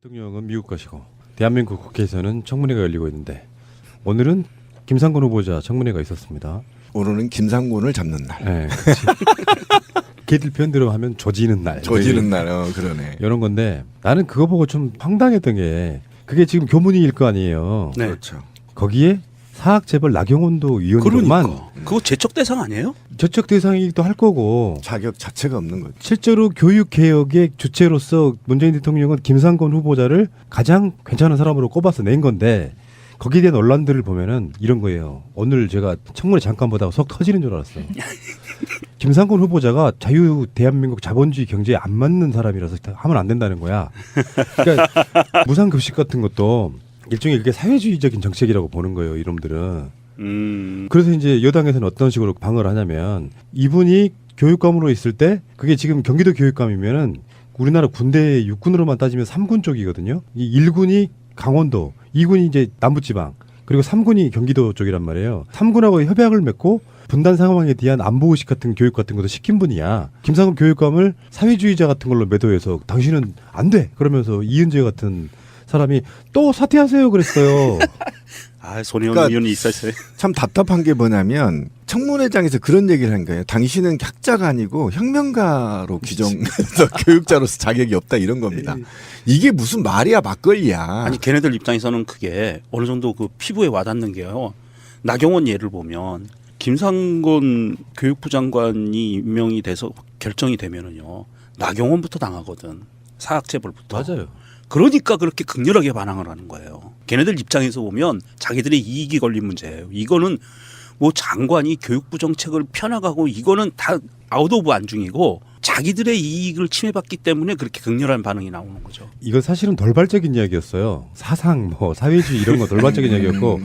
대통령은 미국 가시고 대한민국 국회에서는 청문회가 열리고 있는데 오늘은 김상곤 후보자 청문회가 있었습니다. 오늘은 김상곤을 잡는 날. 네, 걔들 표현대로 하면 조지는 날. 조지는 날. 그러네. 이런 건데 나는 그거 보고 좀 황당했던 게 그게 지금 교문위일 거 아니에요. 네. 그렇죠. 거기에 사학재벌 나경원도 위원이지만 그러니까. 그거 제척 대상 아니에요? 저쪽 대상이기도 할 거고 자격 자체가 없는 거죠. 실제로 교육개혁의 주체로서 문재인 대통령은 김상곤 후보자를 가장 괜찮은 사람으로 꼽아서 낸 건데 거기에 대한 논란들을 보면은 이런 거예요. 오늘 제가 청문회 잠깐 보다가 속 터지는 줄 알았어요. 김상곤 후보자가 자유 대한민국 자본주의 경제에 안 맞는 사람이라서 하면 안 된다는 거야. 그러니까 무상급식 같은 것도 일종의 그게 사회주의적인 정책이라고 보는 거예요. 이놈들은. 그래서 이제 여당에서는 어떤 식으로 방어를 하냐면 이분이 교육감으로 있을 때 그게 지금 경기도 교육감이면은 우리나라 군대 육군으로만 따지면 3군 쪽이거든요. 이 1군이 강원도, 2군이 이제 남부지방, 그리고 3군이 경기도 쪽이란 말이에요. 3군하고 협약을 맺고 분단 상황에 대한 안보의식 같은 교육 같은 것도 시킨 분이야. 김상곤 교육감을 사회주의자 같은 걸로 매도해서 당신은 안 돼. 그러면서 이은재 같은 사람이 또 사퇴하세요 그랬어요. 아, 손혜원 그러니까 의원이 있었어요. 참 답답한 게 뭐냐면 청문회장에서 그런 얘기를 한 거예요. 당신은 학자가 아니고 혁명가로 규정해서 교육자로서 자격이 없다 이런 겁니다. 이게 무슨 말이야 막걸리야. 아니 걔네들 입장에서는 그게 어느 정도 그 피부에 와닿는 게요. 나경원 예를 보면 김상곤 교육부 장관이 임명이 돼서 결정이 되면은요. 나경원부터 당하거든. 사학재벌부터. 맞아요. 그러니까 그렇게 극렬하게 반항을 하는 거예요. 걔네들 입장에서 보면 자기들의 이익이 걸린 문제예요. 이거는 뭐 장관이 교육부 정책을 펴나가고 이거는 다 아웃 오브 안중이고 자기들의 이익을 침해받기 때문에 그렇게 극렬한 반응이 나오는 거죠. 이건 사실은 돌발적인 이야기였어요. 사상, 뭐 사회주의 이런 거 돌발적인 이야기였고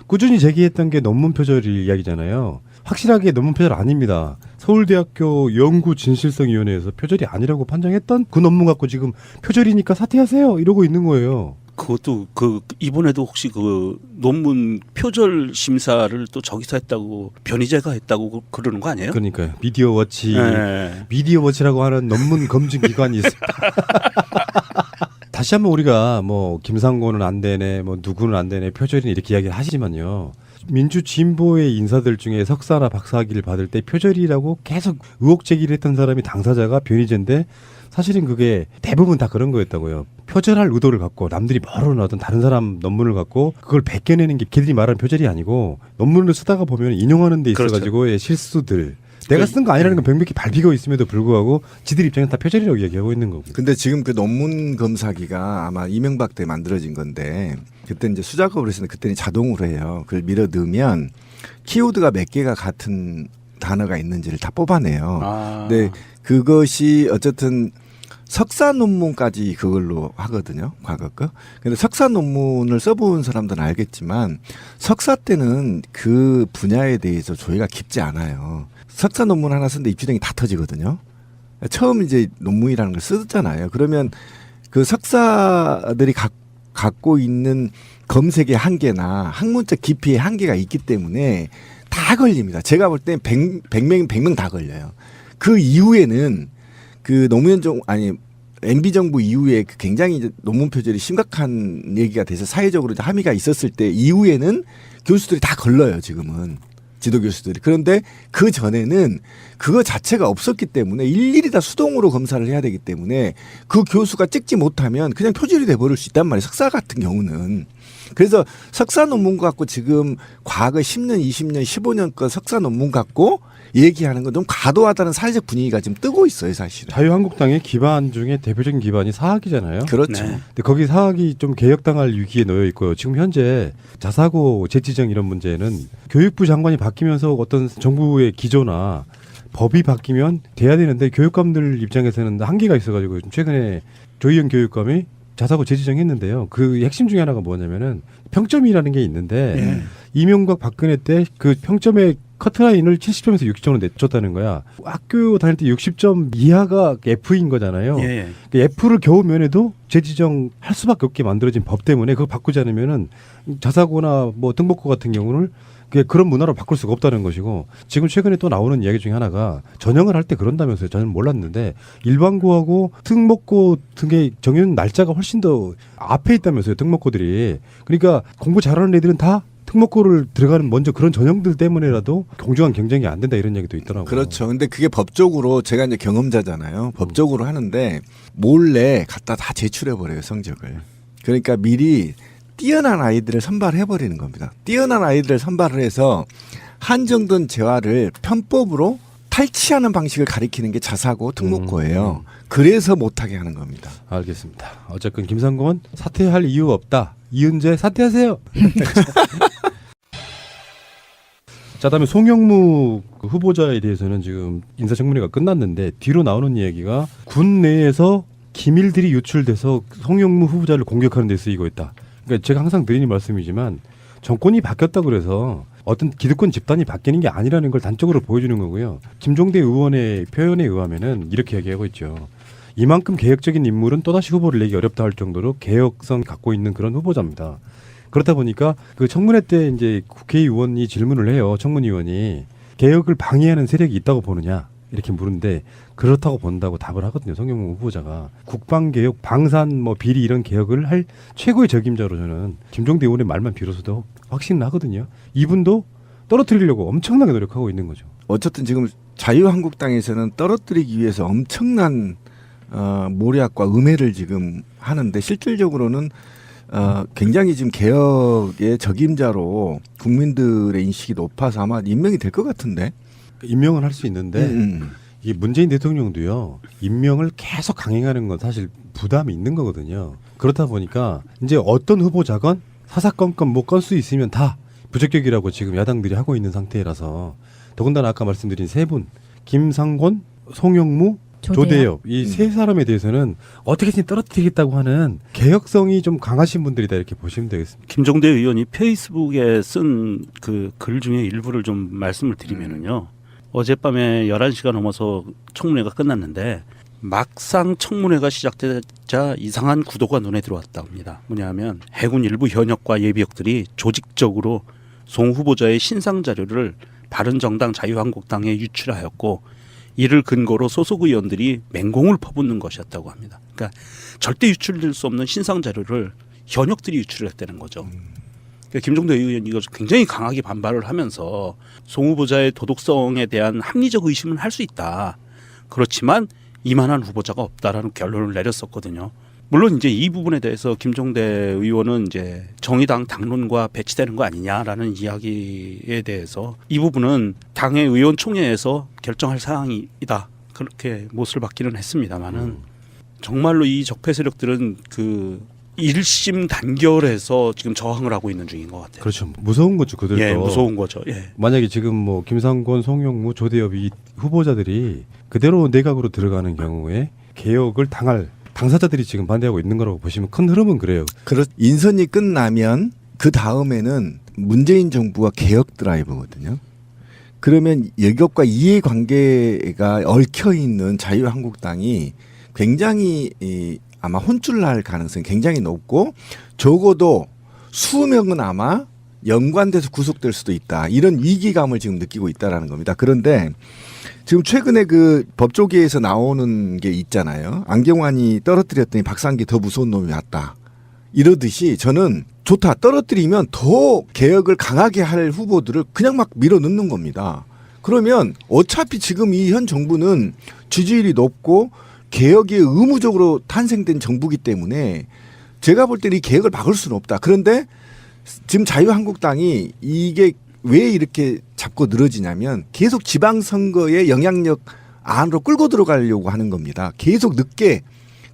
꾸준히 제기했던 게 논문 표절 이야기잖아요. 확실하게 논문 표절 아닙니다. 서울대학교 연구진실성위원회에서 표절이 아니라고 판정했던 그 논문 갖고 지금 표절이니까 사퇴하세요 이러고 있는 거예요. 그것도 그 이번에도 혹시 그 논문 표절 심사를 또 저기서 했다고 변희재가 했다고 그러는 거 아니에요? 그러니까요. 미디어워치, 네. 미디어워치라고 하는 논문 검증 기관이 있어요. 다시 한번 우리가 뭐 김상곤은 안 되네, 뭐 누구는 안 되네, 표절이네 이렇게 이야기를 하시지만요. 민주 진보의 인사들 중에 석사나 박사학위를 받을 때 표절이라고 계속 의혹 제기를 했던 사람이 당사자가 변희재인데 사실은 그게 대부분 다 그런 거였다고요. 표절할 의도를 갖고 남들이 모르는 다른 사람 논문을 갖고 그걸 베껴내는 게 걔들이 말하는 표절이 아니고 논문을 쓰다가 보면 인용하는 데 있어가지고의 실수들. 내가 쓴 거 아니라는 건 명백히 발비가 있음에도 불구하고 지들 입장에서 다 표절이라고 얘기하고 있는 거고. 근데 지금 그 논문 검사기가 아마 이명박 때 만들어진 건데 그때 이제 수작업을 했었는데 그때는 자동으로 해요. 그걸 밀어 넣으면 키워드가 몇 개가 같은 단어가 있는지를 다 뽑아내요. 근데 그것이 어쨌든 석사 논문까지 그걸로 하거든요. 과거 거. 근데 석사 논문을 써본 사람들은 알겠지만 석사 때는 그 분야에 대해서 조회가 깊지 않아요. 석사 논문 하나 쓰는데 입주댕이 다 터지거든요. 처음 이제 논문이라는 걸 쓰잖아요. 그러면 그 석사들이 갖고 있는 검색의 한계나 학문적 깊이의 한계가 있기 때문에 다 걸립니다. 제가 볼 땐 100명 다 걸려요. 그 이후에는 그 노무현 MB 정부 이후에 그 굉장히 이제 논문 표절이 심각한 얘기가 돼서 사회적으로 이제 함의가 있었을 때 이후에는 교수들이 다 걸러요, 지금은. 지도 교수들이. 그런데 그 전에는 그거 자체가 없었기 때문에 일일이 다 수동으로 검사를 해야 되기 때문에 그 교수가 찍지 못하면 그냥 표절이 돼버릴 수 있단 말이에요. 석사 같은 경우는. 그래서 석사 논문 갖고 지금 과거 10년, 20년, 15년 거 석사 논문 갖고 얘기하는 건 좀 과도하다는 사회적 분위기가 지금 뜨고 있어요, 사실은. 자유한국당의 기반 중에 대표적인 기반이 사학이잖아요. 그렇죠. 네. 근데 거기 사학이 좀 개혁당할 위기에 놓여 있고요. 지금 현재 자사고 재지정 이런 문제는 교육부 장관이 바뀌면서 어떤 정부의 기조나 법이 바뀌면 돼야 되는데 교육감들 입장에서는 한계가 있어가지고 최근에 조희연 교육감이 자사고 재지정했는데요. 그 핵심 중에 하나가 뭐냐면은 평점이라는 게 있는데 이명박 박근혜 때 그 평점의 커트라인을 70점에서 60점으로 내쫓았다는 거야. 학교 다닐 때 60점 이하가 F인 거잖아요. 예. 그 F를 겨우 면해도 재지정 할 수밖에 없게 만들어진 법 때문에 그거 바꾸지 않으면은 자사고나 뭐 등록고 같은 경우는 그런 문화로 바꿀 수가 없다는 것이고, 지금 최근에 또 나오는 이야기 중에 하나가 전형을 할 때 그런다면서요. 저는 몰랐는데 일반고하고 특목고 등의 정해진 날짜가 훨씬 더 앞에 있다면서요. 특목고들이. 그러니까 공부 잘하는 애들은 다 특목고를 들어가는 먼저 그런 전형들 때문에라도 공정한 경쟁이 안 된다 이런 얘기도 있더라고요. 그렇죠. 근데 그게 법적으로 제가 이제 경험자잖아요. 법적으로 하는데 몰래 갖다 다 제출해 버려요, 성적을. 그러니까 미리 뛰어난 아이들을 선발해 버리는 겁니다. 뛰어난 아이들을 선발을 해서 한정된 재화를 편법으로 탈취하는 방식을 가리키는 게 자사고 특목고예요. 그래서 못하게 하는 겁니다. 알겠습니다. 어쨌든 김상곤 사퇴할 이유 없다. 이은재 사퇴하세요. 자, 다음에 송영무 후보자에 대해서는 지금 인사청문회가 끝났는데 뒤로 나오는 이야기가 군 내에서 기밀들이 유출돼서 송영무 후보자를 공격하는 데 쓰이고 있다. 그러니까 제가 항상 드리는 말씀이지만 정권이 바뀌었다고 그래서 어떤 기득권 집단이 바뀌는 게 아니라는 걸 단적으로 보여주는 거고요. 김종대 의원의 표현에 의하면은 이렇게 얘기하고 있죠. 이만큼 개혁적인 인물은 또다시 후보를 내기 어렵다 할 정도로 개혁성 갖고 있는 그런 후보자입니다. 그렇다 보니까 그 청문회 때 이제 국회의원이 질문을 해요. 청문위원이 개혁을 방해하는 세력이 있다고 보느냐 이렇게 물은데 그렇다고 본다고 답을 하거든요. 송영무 후보자가 국방개혁, 방산, 뭐 비리 이런 개혁을 할 최고의 적임자로 저는 김종대 의원의 말만 빌어서도 확신을 하거든요. 이분도 떨어뜨리려고 엄청나게 노력하고 있는 거죠. 어쨌든 지금 자유한국당에서는 떨어뜨리기 위해서 엄청난 모략과 음해를 지금 하는데 실질적으로는 굉장히 지금 개혁의 적임자로 국민들의 인식이 높아서 아마 임명이 될 것 같은데. 임명은 할 수 있는데 이 문재인 대통령도요. 임명을 계속 강행하는 건 사실 부담이 있는 거거든요. 그렇다 보니까 이제 어떤 후보자건 사사건건 뭐 건수 있으면 다 부적격이라고 지금 야당들이 하고 있는 상태라서 더군다나 아까 말씀드린 세 분 김상곤, 송영무, 조대엽 이 세 사람에 대해서는 어떻게든 떨어뜨리겠다고 하는 개혁성이 좀 강하신 분들이다 이렇게 보시면 되겠습니다. 김종대 의원이 페이스북에 쓴 그 글 중에 일부를 좀 말씀을 드리면은요. 어젯밤에 11시가 넘어서 청문회가 끝났는데 막상 청문회가 시작되자 이상한 구도가 눈에 들어왔다 합니다. 뭐냐면 해군 일부 현역과 예비역들이 조직적으로 송 후보자의 신상 자료를 바른정당 자유한국당에 유출하였고 이를 근거로 소속 의원들이 맹공을 퍼붓는 것이었다고 합니다. 그러니까 절대 유출될 수 없는 신상 자료를 현역들이 유출했다는 거죠. 그러니까 김종대 의원이 이걸 굉장히 강하게 반발을 하면서 송 후보자의 도덕성에 대한 합리적 의심은 할 수 있다. 그렇지만 이만한 후보자가 없다라는 결론을 내렸었거든요. 물론 이제 이 부분에 대해서 김종대 의원은 이제 정의당 당론과 배치되는 거 아니냐라는 이야기에 대해서 이 부분은 당의 의원 총회에서 결정할 사항이다. 그렇게 못을 받기는 했습니다만은 정말로 이 적폐 세력들은 그 일심 단결해서 지금 저항을 하고 있는 중인 것 같아요. 그렇죠. 무서운 거죠. 그들도. 예, 무서운 거죠. 예. 만약에 지금 뭐 김상곤, 송영무, 조대엽 이 후보자들이 그대로 내각으로 들어가는 경우에 개혁을 당할 당사자들이 지금 반대하고 있는 거라고 보시면 큰 흐름은 그래요. 인선이 끝나면 그 다음에는 문재인 정부가 개혁 드라이브거든요. 그러면 여격과 이해관계가 얽혀 있는 자유한국당이 굉장히 아마 혼쭐날 가능성이 굉장히 높고 적어도 수명은 아마 연관돼서 구속될 수도 있다. 이런 위기감을 지금 느끼고 있다라는 겁니다. 그런데 지금 최근에 그 법조계에서 나오는 게 있잖아요. 안경환이 떨어뜨렸더니 박상기 더 무서운 놈이 왔다. 이러듯이 저는 좋다. 떨어뜨리면 더 개혁을 강하게 할 후보들을 그냥 막 밀어넣는 겁니다. 그러면 어차피 지금 이 현 정부는 지지율이 높고 개혁이 의무적으로 탄생된 정부이기 때문에 제가 볼 때는 이 개혁을 막을 수는 없다. 그런데 지금 자유한국당이 이게 왜 이렇게 잡고 늘어지냐면 계속 지방선거의 영향력 안으로 끌고 들어가려고 하는 겁니다. 계속 늦게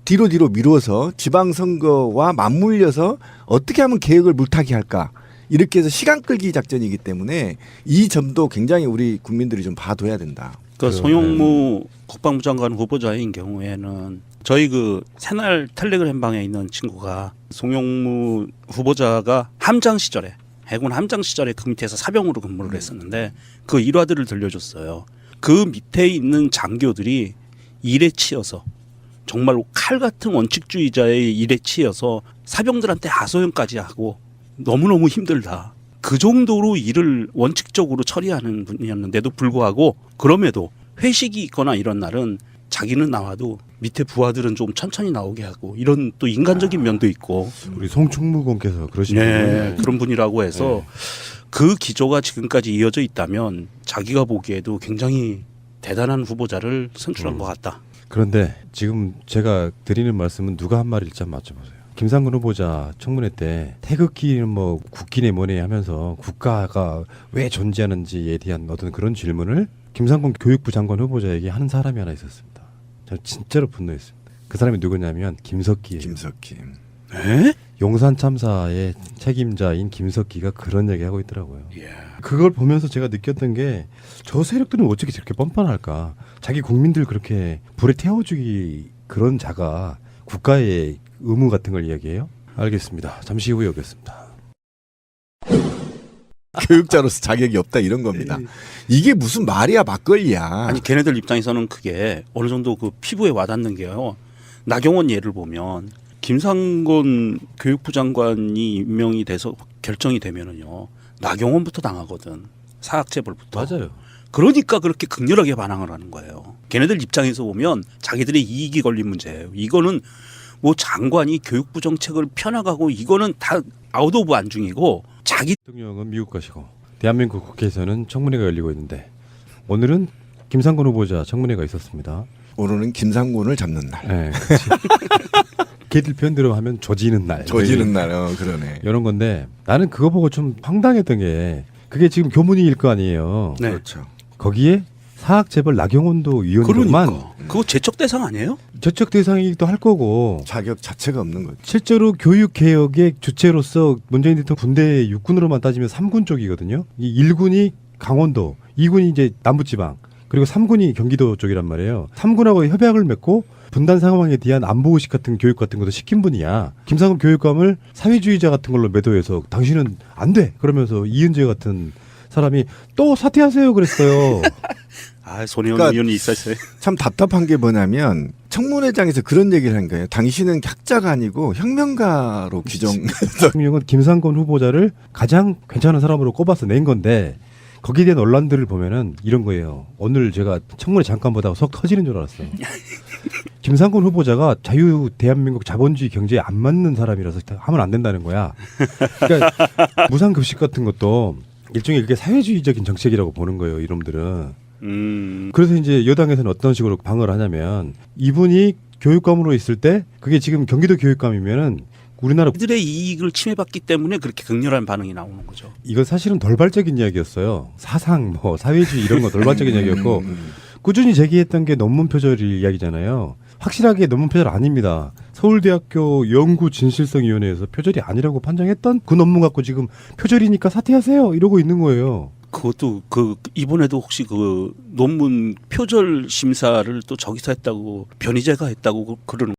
뒤로 미루어서 지방선거와 맞물려서 어떻게 하면 개혁을 물타기 할까. 이렇게 해서 시간 끌기 작전이기 때문에 이 점도 굉장히 우리 국민들이 좀 봐둬야 된다. 그 송영무 국방부 장관 후보자인 경우에는 저희 그 새날 텔레그램 방에 있는 친구가 송영무 후보자가 함장 시절에 해군 함장 시절에 그 밑에서 사병으로 근무를 했었는데 그 일화들을 들려줬어요. 그 밑에 있는 장교들이 일에 치여서 정말로 칼 같은 원칙주의자의 일에 치여서 사병들한테 하소연까지 하고 너무너무 힘들다. 그 정도로 일을 원칙적으로 처리하는 분이었는데도 불구하고 그럼에도 회식이 있거나 이런 날은 자기는 나와도 밑에 부하들은 좀 천천히 나오게 하고 이런 또 인간적인 면도 있고 우리 송충무공께서 그러신 분이에요. 그런 분이라고 해서 그 기조가 지금까지 이어져 있다면 자기가 보기에도 굉장히 대단한 후보자를 선출한 것 같다. 그런데 지금 제가 드리는 말씀은 누가 한 말일지 한번 맞춰보세요. 김상곤 후보자 청문회 때 태극기는 뭐 국기네 뭐네 하면서 국가가 왜 존재하는지에 대한 어떤 그런 질문을 김상곤 교육부 장관 후보자에게 하는 사람이 하나 있었습니다. 저 진짜로 분노했습니다. 그 사람이 누구냐면 김석기예요. 김석기. 에? 용산 참사의 책임자인 김석기가 그런 얘기하고 있더라고요. 예. 그걸 보면서 제가 느꼈던 게 저 세력들은 어떻게 저렇게 뻔뻔할까? 자기 국민들 그렇게 불에 태워주기 그런 자가 국가의 의무 같은 걸 이야기해요? 알겠습니다. 잠시 후에 오겠습니다. 교육자로서 자격이 없다 이런 겁니다. 이게 무슨 말이야 막걸리야. 아니 걔네들 입장에서는 그게 어느 정도 그 피부에 와닿는 게요. 나경원 예를 보면 김상곤 교육부 장관이 임명이 돼서 결정이 되면은요. 나경원부터 당하거든. 사학체벌부터. 맞아요. 그러니까 그렇게 극렬하게 반항을 하는 거예요. 걔네들 입장에서 보면 자기들의 이익이 걸린 문제예요. 이거는 뭐 장관이 교육부 정책을 펴나가고 이거는 다 아웃 오브 안중이고 자기 대통령은 미국 가시고 대한민국 국회에서는 청문회가 열리고 있는데 오늘은 김상곤 후보자 청문회가 있었습니다. 오늘은 김상곤을 잡는 날. 네, 그렇지. 걔들 표현대로 하면 조지는 날. 조지는 날. 그러네. 이런 건데 나는 그거 보고 좀 황당했던 게 그게 지금 교문위일 거 아니에요. 네. 그렇죠. 거기에 사학재벌 나경원도 위원으로만 그러니까 그거 제척 대상 아니에요? 저쪽 대상이기도 할 거고 자격 자체가 없는 거죠. 실제로 교육개혁의 주체로서 문재인 대통령 군대 육군으로만 따지면 3군 쪽이거든요. 이 1군이 강원도, 2군이 이제 남부지방, 그리고 3군이 경기도 쪽이란 말이에요. 3군하고 협약을 맺고 분단 상황에 대한 안보의식 같은 교육 같은 것도 시킨 분이야. 김상곤 교육감을 사회주의자 같은 걸로 매도해서 당신은 안 돼. 그러면서 이은재 같은 사람이 또 사퇴하세요 그랬어요. 아, 손혜원 그러니까 의원이 있었어요. 참 답답한 게 뭐냐면 청문회장에서 그런 얘기를 한 거예요. 당신은 학자가 아니고 혁명가로 규정. 대통령은 김상곤 후보자를 가장 괜찮은 사람으로 꼽아서 낸 건데 거기에 대한 논란들을 보면은 이런 거예요. 오늘 제가 청문회 잠깐 보다가 속 터지는 줄 알았어요. 김상곤 후보자가 자유 대한민국 자본주의 경제에 안 맞는 사람이라서 하면 안 된다는 거야. 그러니까 무상급식 같은 것도 일종의 이게 사회주의적인 정책이라고 보는 거예요. 이놈들은. 그래서 이제 여당에서는 어떤 식으로 방어를 하냐면 이분이 교육감으로 있을 때 그게 지금 경기도 교육감이면은 우리나라 이들의 이익을 침해받기 때문에 그렇게 극렬한 반응이 나오는 거죠. 이건 사실은 돌발적인 이야기였어요. 사상 뭐 사회주의 이런 거 돌발적인 이야기였고 꾸준히 제기했던 게 논문 표절 이야기잖아요. 확실하게 논문 표절 아닙니다. 서울대학교 연구진실성위원회에서 표절이 아니라고 판정했던 그 논문 갖고 지금 표절이니까 사퇴하세요 이러고 있는 거예요. 그것도 그 이번에도 혹시 그 논문 표절 심사를 또 저기서 했다고 변희재가 했다고 그러는